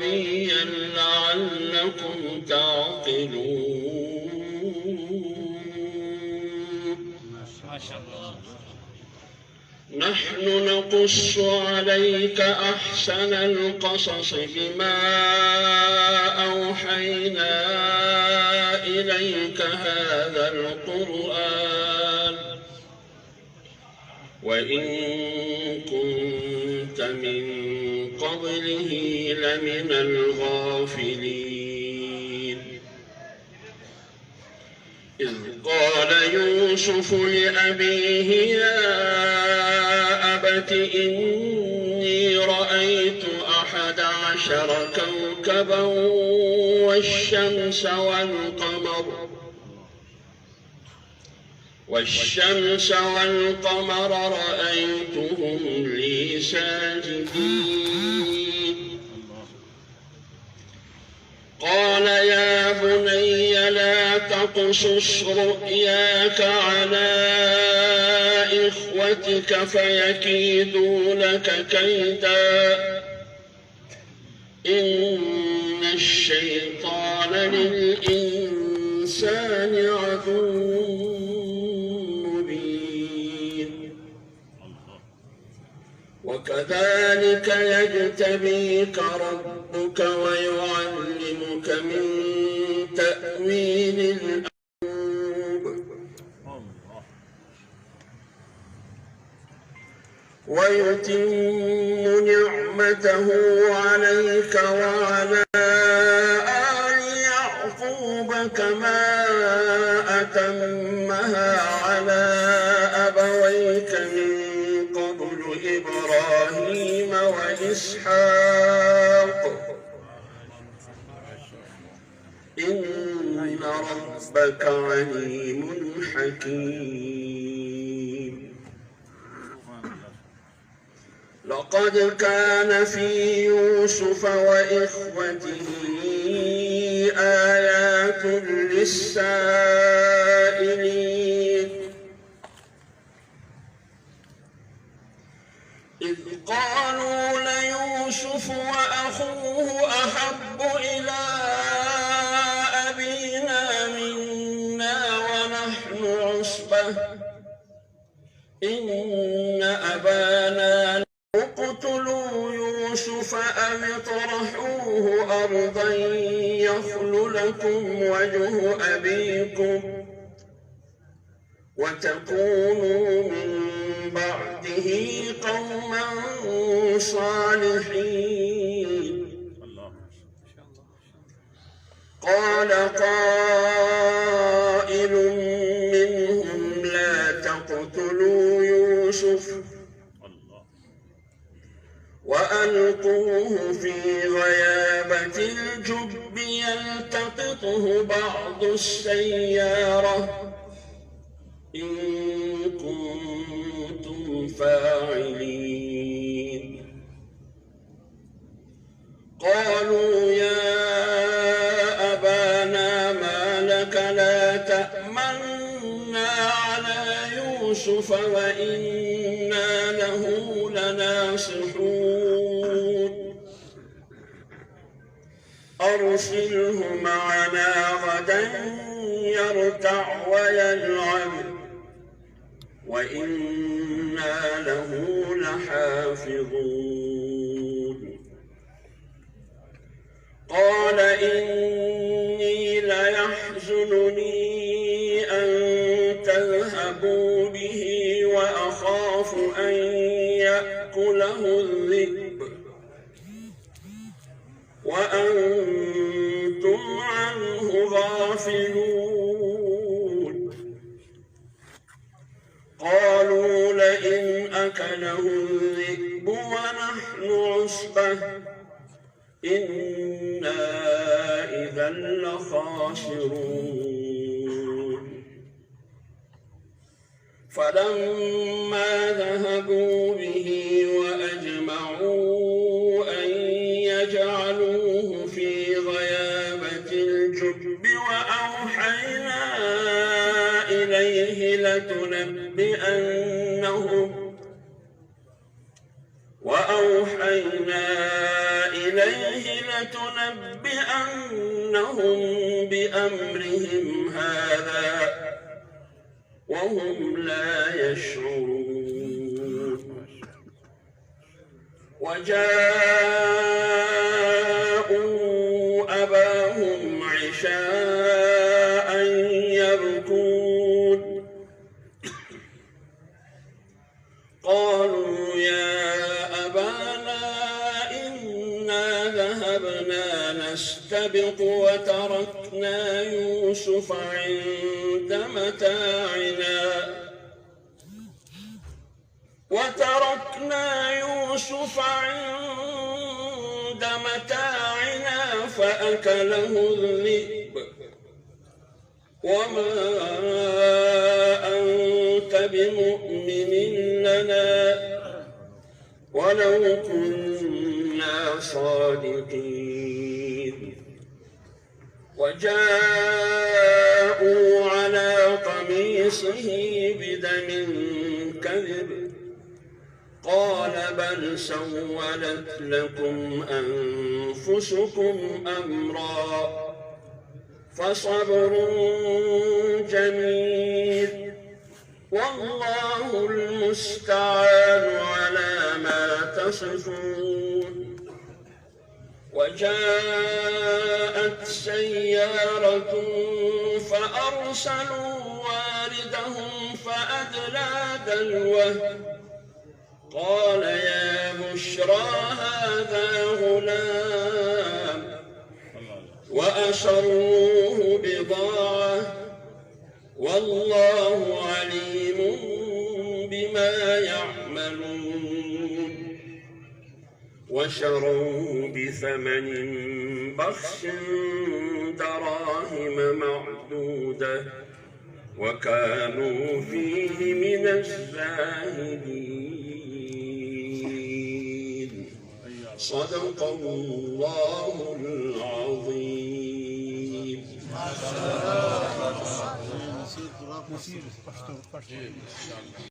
عربيا لعلكم تعقلون. ما شاء الله. نحن نقص عليك أحسن القصص بما أوحينا إليك هذا القرآن وإن كنت من قبله لمن الغافلين. إذ قال يوسف لأبيه يا أبت إني رأيت 11 كوكبا والشمس والقمر رأيتهم لي ساجدين. قال يا بني لا تقصص رؤياك على إخوتك فيكيدوا لك كيدا إن الشيطان للإنسان عدو مبين. وكذلك يجتبيك ربك ويعلمك من تأويل الأمور ويتم نعمته عليك وعلى آل يعقوب كما أتمها على أبويك من قبل إبراهيم وإسحاق إن ربك عليم حكيم. لقد كان في يوسف وإخوته آيات للسائلين إذ قالوا ليوسف وأخوه أحب إلى أبينا منا ونحن عصبة إن أبانا اقتلوا يوسف أو اطرحوه أرضا يخل لكم وجه أبيكم وتكونوا من بعده قوما صالحين. قال قائل منهم لا تقتلوا يوسف وألقوه في غيابة الجب يلتقطه بعض السيارة إن كنتم فاعلين. قالوا يا أبانا ما لك لا تأمنا على يوسف وإنا له لناصحون أرسله معنا غدا يرتع ويلعب وإنا له لحافظون. قال إني ليحزنني أن تذهبوا به وأخاف أن يأكله الذئب وأنتم عنه غافلون. قالوا لئن أكله الذئب ونحن عصبة إنا إذا لخاسرون. فلما ذهبوا به وأجمعوا أن يجعلوه في غيابة الجب وأوحينا إليه لتنبئنهم بأمرهم هذا وهم لا يشعرون وجاءوا أباهم عشاء يبكون قالوا يا أبانا إنا ذهبنا نستبق وتركنا يوسف عند متاعنا فأكله الذئب وما أنت بمؤمن لنا ولو كنا صادقين وجاءوا على قميصه بدم كذب قال بل سولت لكم أنفسكم أمرا فصبر جميل والله المستعان على ما تصفون وجاءت سيارة فأرسلوا واردهم فأدلى دلوه قال يا بشرى هذا غلام وأسروه بضاعة والله عليم بما يعملون وشروه بثمن بخس دراهم معدودة وكانوا فيه من الزاهدين صدق الله العظيم.